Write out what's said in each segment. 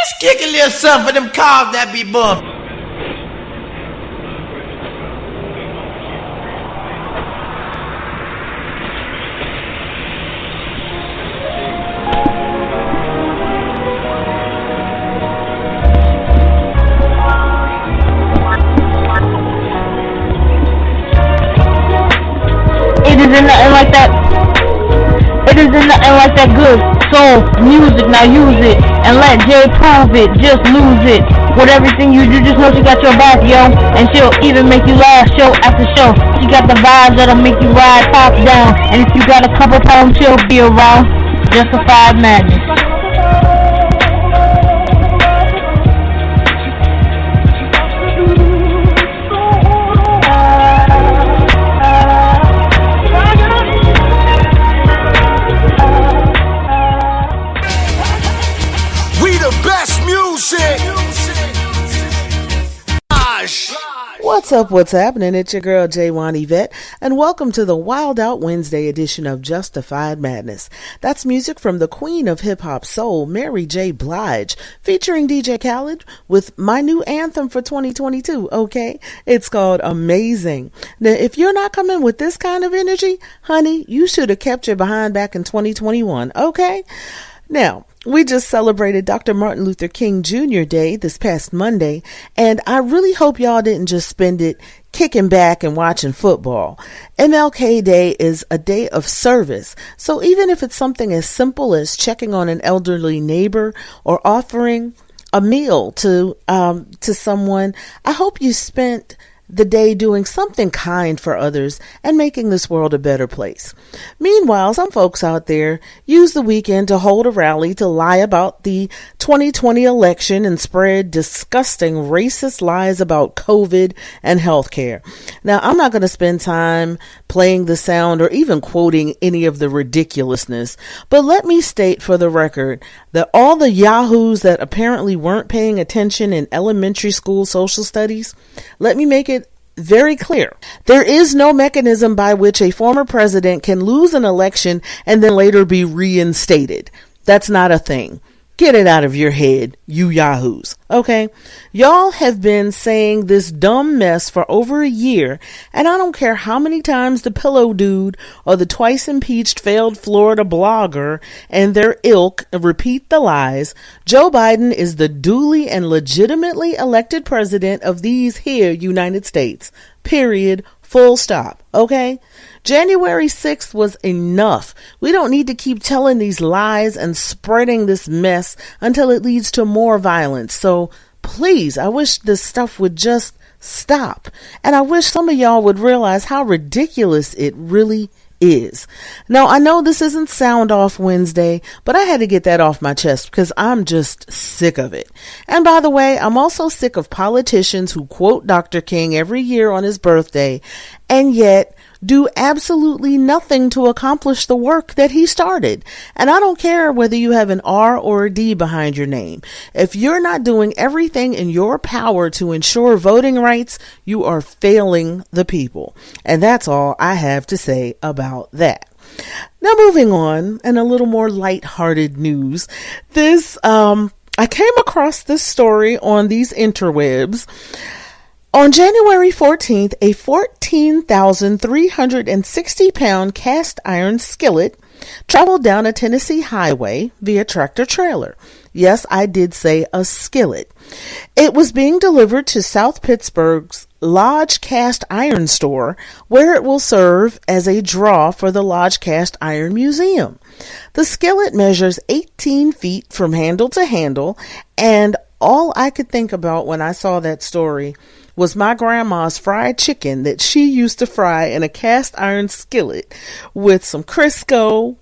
Let's kick a little something for them cars that be bumping. It isn't nothing like that. It isn't nothing like that good soul music. Now use it and let Jay prove it. Just lose it. With everything you do, just know she got your back, yo. And she'll even make you laugh show after show. She got the vibes that'll make you ride top down. And if you got a couple problems, she'll be around. Justified Madness. What's happening? It's your girl J1 Yvette, and welcome to the Wildout Wednesday edition of Justified Madness. That's music from the queen of hip-hop soul, Mary J. Blige, featuring DJ Khaled with my new anthem for 2022, okay? It's called Amazing. Now, if you're not coming with this kind of energy, honey, you should have kept your behind back in 2021, okay? Now, we just celebrated Dr. Martin Luther King Jr. Day this past Monday, and I really hope y'all didn't just spend it kicking back and watching football. MLK Day is a day of service, so even if it's something as simple as checking on an elderly neighbor or offering a meal to someone, I hope you spent the day doing something kind for others and making this world a better place. Meanwhile, some folks out there use the weekend to hold a rally to lie about the 2020 election and spread disgusting racist lies about COVID and healthcare. Now, I'm not going to spend time playing the sound or even quoting any of the ridiculousness, but let me state for the record that all the yahoos that apparently weren't paying attention in elementary school social studies, let me make it very clear. There is no mechanism by which a former president can lose an election and then later be reinstated. That's not a thing. Get it out of your head, you yahoos. Okay? Y'all have been saying this dumb mess for over a year, and I don't care how many times the pillow dude or the twice impeached failed Florida blogger and their ilk repeat the lies. Joe Biden is the duly and legitimately elected president of these here United States. Period. Full stop. Okay? January 6th was enough. We don't need to keep telling these lies and spreading this mess until it leads to more violence. So please, I wish this stuff would just stop. And I wish some of y'all would realize how ridiculous it really is. Now, I know this isn't Sound Off Wednesday, but I had to get that off my chest because I'm just sick of it. And by the way, I'm also sick of politicians who quote Dr. King every year on his birthday and yet do absolutely nothing to accomplish the work that he started. And I don't care whether you have an R or a D behind your name. If you're not doing everything in your power to ensure voting rights, you are failing the people. And that's all I have to say about that. Now, moving on, and a little more lighthearted news. I came across this story on these interwebs. On January 14th, a 14,360-pound cast iron skillet traveled down a Tennessee highway via tractor trailer. Yes, I did say a skillet. It was being delivered to South Pittsburgh's Lodge Cast Iron store, where it will serve as a draw for the Lodge Cast Iron Museum. The skillet measures 18 feet from handle to handle, and all I could think about when I saw that story was my grandma's fried chicken that she used to fry in a cast iron skillet with some Crisco.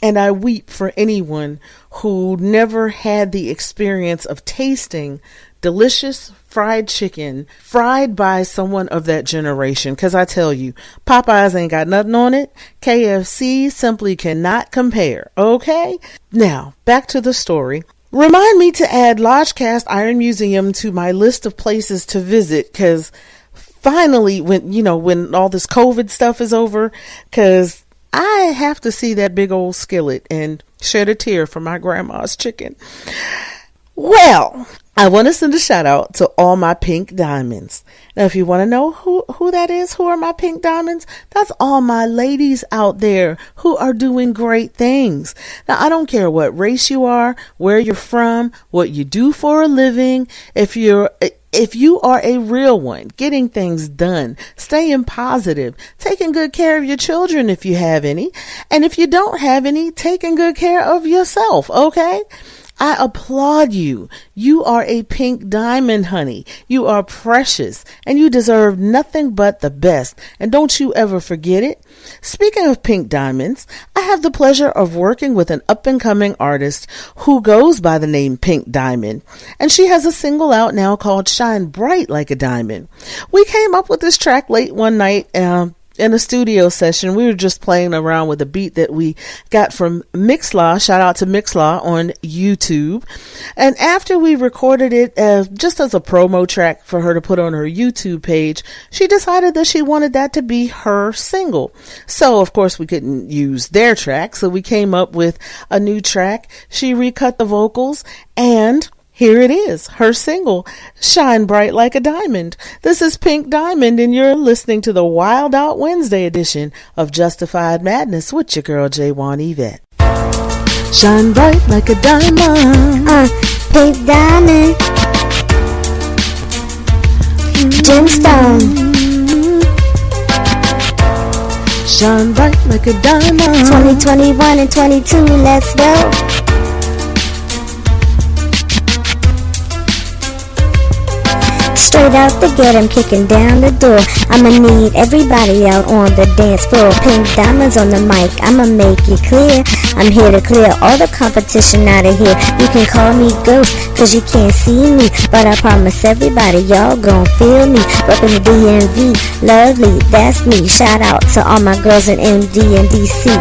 And I weep for anyone who never had the experience of tasting delicious fried chicken fried by someone of that generation. Because I tell you, Popeyes ain't got nothing on it. KFC simply cannot compare. Okay? Now, back to the story. Remind me to add Lodge Cast Iron Museum to my list of places to visit, because finally, when all this COVID stuff is over, because I have to see that big old skillet and shed a tear for my grandma's chicken. Well, I want to send a shout out to all my pink diamonds. Now, if you want to know who that is, who are my pink diamonds, that's all my ladies out there who are doing great things. Now, I don't care what race you are, where you're from, what you do for a living. If you are a real one, getting things done, staying positive, taking good care of your children if you have any, and if you don't have any, taking good care of yourself, okay? I applaud you. You are a pink diamond, honey. You are precious and you deserve nothing but the best. And don't you ever forget it. Speaking of pink diamonds, I have the pleasure of working with an up-and-coming artist who goes by the name Pink Diamond. And she has a single out now called Shine Bright Like a Diamond. We came up with this track late one night, in a studio session. We were just playing around with a beat that we got from Mixlaw. Shout out to Mixlaw on YouTube. And after we recorded it just as a promo track for her to put on her YouTube page, she decided that she wanted that to be her single. So of course we couldn't use their track, so we came up with a new track. She recut the vocals, and here it is, her single, Shine Bright Like a Diamond. This is Pink Diamond, and you're listening to the Wildout Wednesday edition of Justified Madness with your girl, Yvette. Shine bright like a diamond. Pink diamond. Gemstone. Shine bright like a diamond. 2021 and 22, let's go. Straight out the gate, I'm kicking down the door. I'ma need everybody out on the dance floor. Pink diamonds on the mic, I'ma make it clear. I'm here to clear all the competition out of here. You can call me Ghost, cause you can't see me, but I promise everybody y'all gon' feel me. Reppin' the DMV, lovely, that's me. Shout out to all my girls in MD and DC.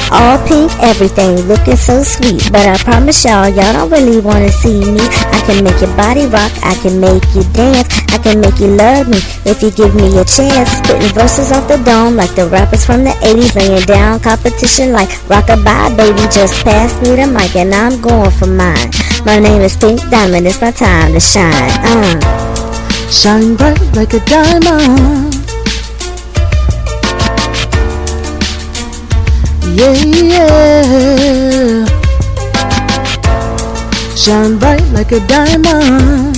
All pink, everything looking so sweet, but I promise y'all don't really wanna see me. I can make your body rock, I can make you dance, I can make you love me if you give me a chance. Spitting verses off the dome like the rappers from the 80s, laying down competition like rockabye, baby. Just pass me the mic and I'm going for mine. My name is Pink Diamond, it's my time to shine. Shine bright like a diamond. Yeah, yeah. Shine bright like a diamond.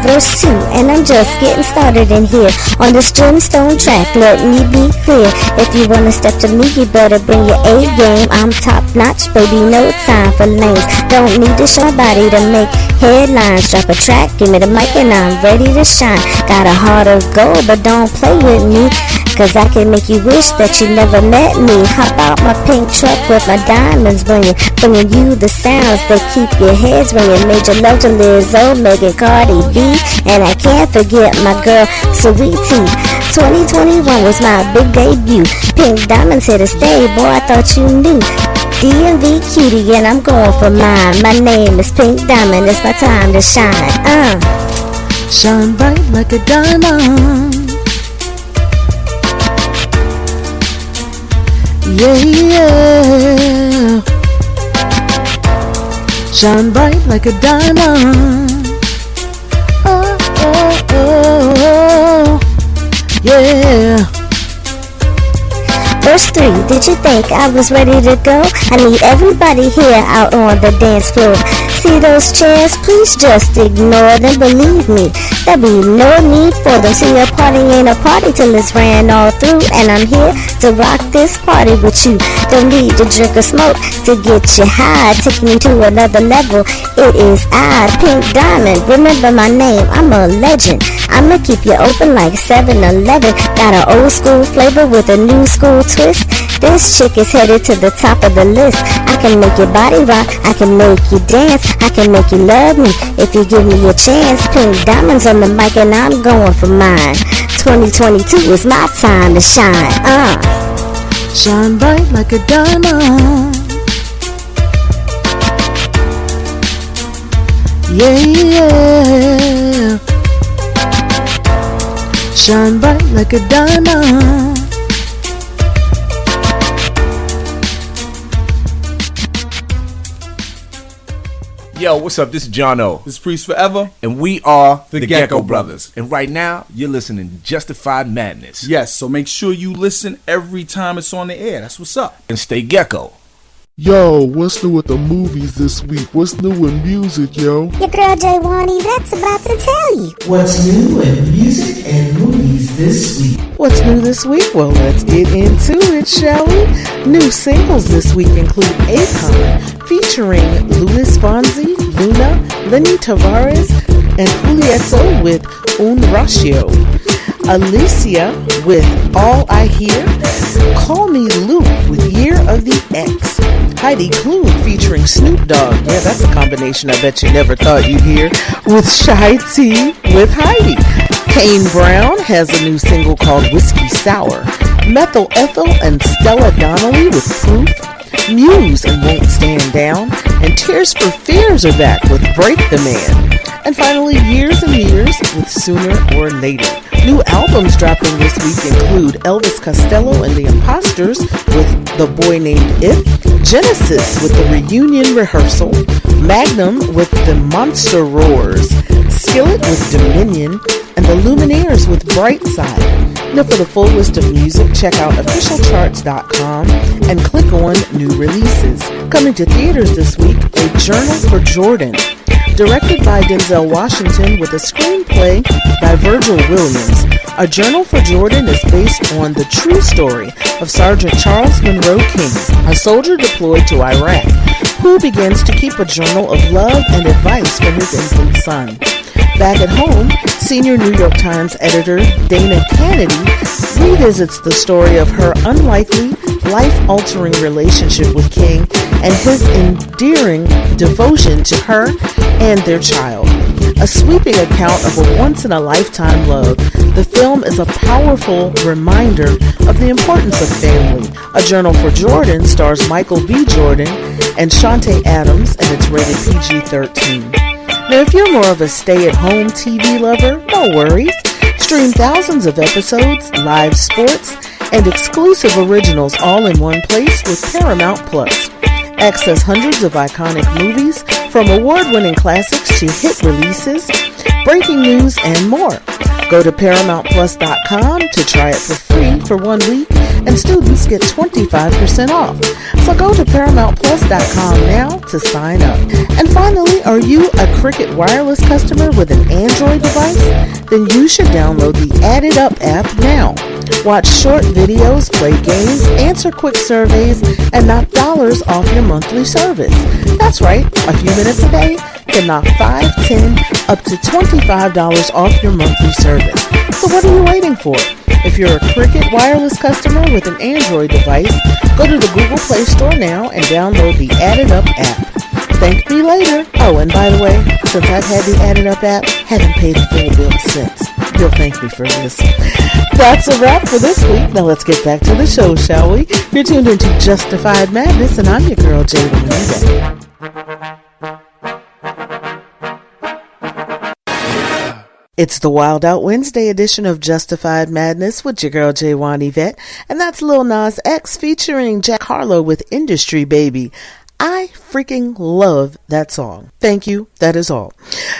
Verse 2, and I'm just getting started in here on this gemstone track. Let me be clear, if you wanna step to me, you better bring your A game. I'm top notch, baby, no time for lanes. Don't need to show my body to make headlines. Drop a track, give me the mic and I'm ready to shine. Got a heart of gold, but don't play with me, cause I can make you wish that you never met me. Hop out my pink truck with my diamonds bringing you the sounds that keep your heads ringing. Major love to Lizzo, Megan, Cardi B, and I can't forget my girl, Sweetie. 2021 was my big debut. Pink diamonds here to stay, boy, I thought you knew. DMV cutie, and I'm going for mine. My name is Pink Diamond, it's my time to shine. Shine bright like a diamond. Yeah, yeah. Shine bright like a diamond. Oh, oh, oh, oh. Yeah. Verse 3, did you think I was ready to go? I need everybody here out on the dance floor. See those chairs? Please just ignore them. Believe me, there'll be no need for them. See, a party ain't a party till it's ran all through, and I'm here to rock this party with you. Don't need to drink or smoke to get you high. Taking you to another level, it is I, Pink Diamond. Remember my name, I'm a legend. I'ma keep you open like 7-Eleven. Got an old school flavor with a new school twist. This chick is headed to the top of the list. I can make your body rock, I can make you dance, I can make you love me if you give me a chance. Pink diamonds on the mic and I'm going for mine. 2022 is my time to shine. Shine bright like a diamond. Yeah, yeah. Shine bright like a diamond. Yo, what's up? This is John O. This is Priest Forever. And we are the Gecko Brothers. And right now, you're listening to Justified Madness. Yes, so make sure you listen every time it's on the air. That's what's up. And stay gecko. Yo, what's new with the movies this week? What's new in music, yo? Your girl Yvette's about to tell you. What's new in music and movies this week? What's new this week? Well, let's get into it, shall we? New singles this week include Akon featuring Luis Fonsi, Luna, Lenny Tavares, and Julieto with Un Ratio. Alicia with All I Hear. Call Me Luke with Year of the X. Heidi Klum featuring Snoop Dogg. Yeah, that's a combination I bet you never thought you'd hear. With Shy T with Heidi. Kane Brown has a new single called Whiskey Sour. Methyl Ethel and Stella Donnelly with Proof. Muse and Won't Stand Down. And Tears for Fears are back with Break the Man. And finally, Years and Years with Sooner or Later. New albums dropping this week include Elvis Costello and the Imposters with The Boy Named If, Genesis with the Reunion Rehearsal, Magnum with The Monster Roars, Skillet with Dominion, and The Lumineers with Bright Side. Now for the full list of music, check out officialcharts.com and click on New Releases. Coming to theaters this week, A Journal for Jordan. Directed by Denzel Washington with a screenplay by Virgil Williams, A Journal for Jordan is based on the true story of Sergeant Charles Monroe King, a soldier deployed to Iraq, who begins to keep a journal of love and advice for his infant son. Back at home, senior New York Times editor Dana Kennedy revisits the story of her unlikely, life-altering relationship with King and his endearing devotion to her and their child. A sweeping account of a once-in-a-lifetime love, the film is a powerful reminder of the importance of family. A Journal for Jordan stars Michael B. Jordan and Shantae Adams, and it's rated PG-13. Now, if you're more of a stay-at-home TV lover, no worries. Stream thousands of episodes, live sports, and exclusive originals all in one place with Paramount Plus. Access hundreds of iconic movies, from award-winning classics to hit releases, breaking news, and more. Go to ParamountPlus.com to try it for free for 1 week, and students get 25% off. So go to ParamountPlus.com now to sign up. And finally, are you a Cricket Wireless customer with an Android device? Then you should download the Added Up app now. Watch short videos, play games, answer quick surveys, and knock dollars off your monthly service. That's right, a few minutes a day can knock $5, $10, up to $25 off your monthly service. So what are you waiting for? If you're a Cricket Wireless customer with an Android device, go to the Google Play Store now and download the Added Up app. Thank me later. Oh, and by the way, since I've had the Added Up app, haven't paid a full bill since. You'll thank me for this. That's a wrap for this week. Now let's get back to the show, shall we? You're tuned into Justified Madness, and I'm your girl, Yvette. It's the Wildout Wednesday edition of Justified Madness with your girl, Yvette, and that's Lil Nas X featuring Jack Harlow with Industry Baby. I freaking love that song. Thank you. That is all.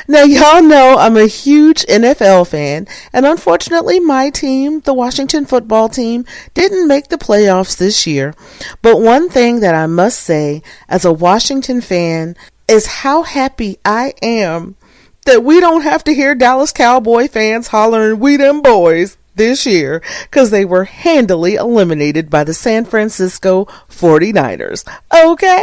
Now, y'all know I'm a huge NFL fan, and unfortunately, my team, the Washington football team, didn't make the playoffs this year. But one thing that I must say as a Washington fan is how happy I am that we don't have to hear Dallas Cowboy fans hollering, "We them boys," this year, because they were handily eliminated by the San Francisco 49ers. Okay?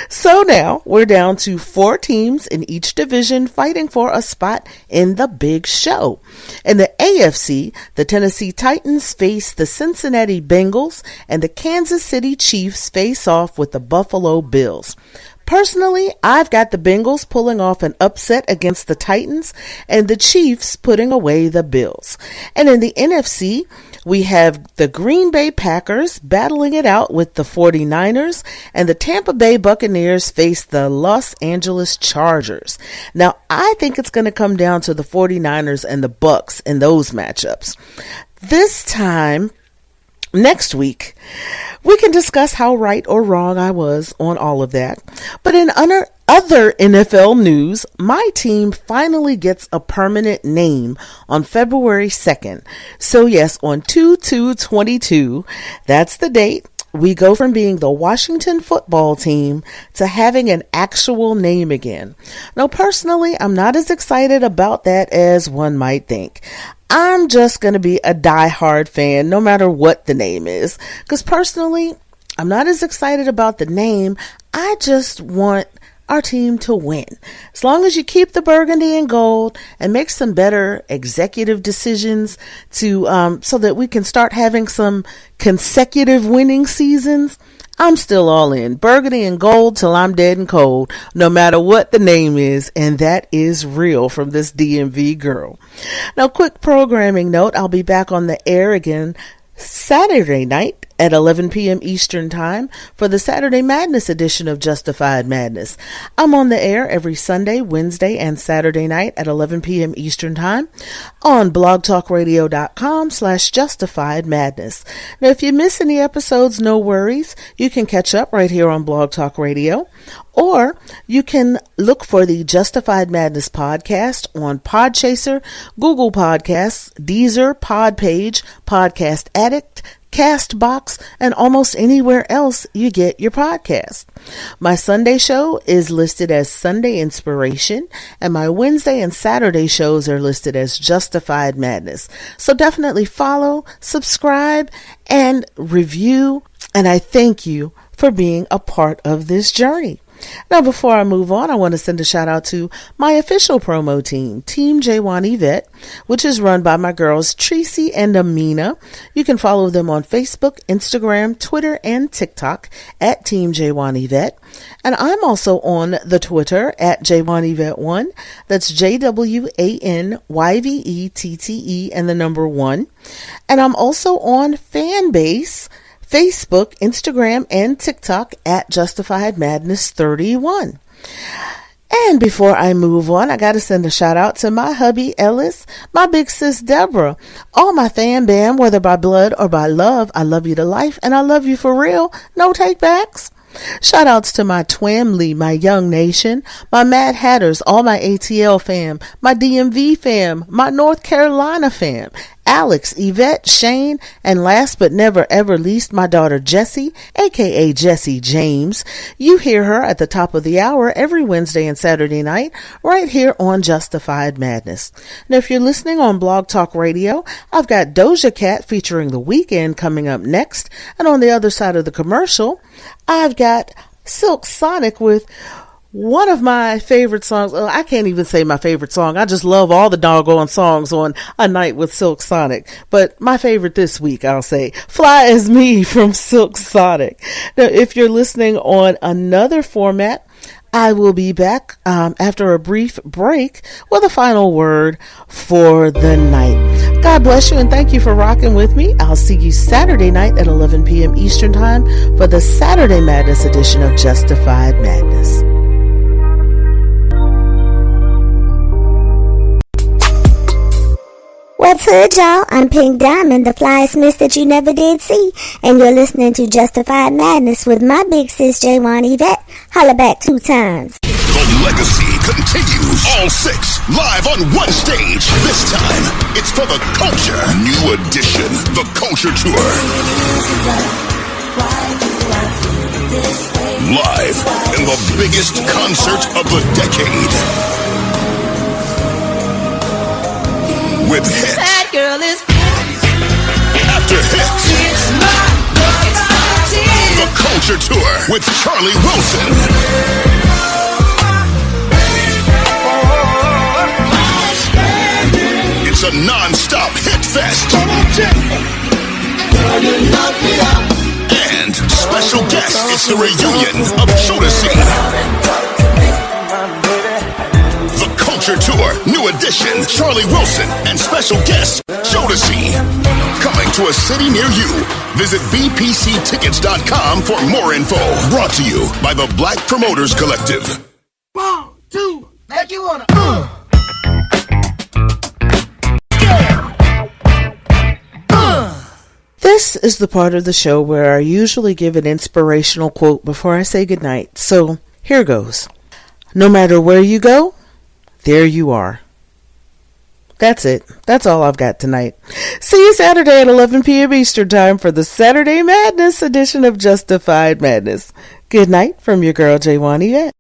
So now we're down to 4 teams in each division fighting for a spot in the big show. In the AFC, the Tennessee Titans face the Cincinnati Bengals, and the Kansas City Chiefs face off with the Buffalo Bills. Personally, I've got the Bengals pulling off an upset against the Titans and the Chiefs putting away the Bills. And in the NFC, we have the Green Bay Packers battling it out with the 49ers, and the Tampa Bay Buccaneers face the Los Angeles Chargers. Now, I think it's going to come down to the 49ers and the Bucs in those matchups. This time, next week, we can discuss how right or wrong I was on all of that. But in other NFL news, my team finally gets a permanent name on February 2nd. So yes, on 2/2/22, that's the date, we go from being the Washington football team to having an actual name again. Now, personally, I'm not as excited about that as one might think. I'm just going to be a diehard fan no matter what the name is. Because personally, I'm not as excited about the name. I just want our team to win. As long as you keep the burgundy and gold and make some better executive decisions to so that we can start having some consecutive winning seasons, I'm still all in. Burgundy and gold till I'm dead and cold, no matter what the name is, and that is real from this DMV girl. Now, quick programming note, I'll be back on the air again Saturday night at 11 p.m. Eastern Time for the Saturday Madness edition of Justified Madness. I'm on the air every Sunday, Wednesday, and Saturday night at 11 p.m. Eastern Time on blogtalkradio.com/Justified Madness. Now, if you miss any episodes, no worries. You can catch up right here on Blog Talk Radio, or you can look for the Justified Madness podcast on Podchaser, Google Podcasts, Deezer, Podpage, Podcast Addict, Castbox, and almost anywhere else you get your podcast. My Sunday show is listed as Sunday Inspiration, and my Wednesday and Saturday shows are listed as Justified Madness. So definitely follow, subscribe, and review, and I thank you for being a part of this journey. Now, before I move on, I want to send a shout out to my official promo team, Team J1 Yvette, which is run by my girls Tracy and Amina. You can follow them on Facebook, Instagram, Twitter, and TikTok at Team J1 Yvette. And I'm also on the Twitter at J1 Yvette1. That's JWANYVETTE and the number 1. And I'm also on Fanbase, Facebook, Instagram, and TikTok at Justified Madness 31. And before I move on, I got to send a shout out to my hubby Ellis, my big sis Deborah, all my fan bam, whether by blood or by love. I love you to life, and I love you for real. No takebacks. Shout outs to my Twamley, my Young Nation, my Mad Hatters, all my ATL fam, my DMV fam, my North Carolina fam, Alex, Yvette, Shane, and last but never ever least, my daughter Jessie, aka Jessie James. You hear her at the top of the hour every Wednesday and Saturday night right here on Justified Madness. Now, if you're listening on Blog Talk Radio, I've got Doja Cat featuring The Weeknd coming up next, and on the other side of the commercial, I've got Silk Sonic with one of my favorite songs. I can't even say my favorite song. I just love all the doggone songs on A Night with Silk Sonic. But my favorite this week, I'll say, Fly As Me from Silk Sonic. Now, if you're listening on another format, I will be back after a brief break with a final word for the night. God bless you and thank you for rocking with me. I'll see you Saturday night at 11 p.m. Eastern Time for the Saturday Madness edition of Justified Madness. What's good, y'all? I'm Pynk Dymund, the flyest miss that you never did see, and you're listening to Justified Madness with my big sis J1 Yvette. Holla back 2 times. The legacy continues. All 6 live on one stage. This time, it's for the culture. New edition, the Culture Tour. Live in the biggest concert of the decade. With hits. That girl is after hits. It's my the Culture Tour with Charlie Wilson. It's a non-stop hit fest. And special guest, it's the reunion of Jodeci. The Culture Tour, new edition, Charlie Wilson, and special guest, Jodeci. Coming to a city near you. Visit bpctickets.com for more info. Brought to you by the Black Promoters Collective. 1, 2, like you wanna. This is the part of the show where I usually give an inspirational quote before I say goodnight. So here goes. No matter where you go, there you are. That's it. That's all I've got tonight. See you Saturday at 11 p.m. Eastern Time for the Saturday Madness edition of Justified Madness. Good night from your girl, Yvette.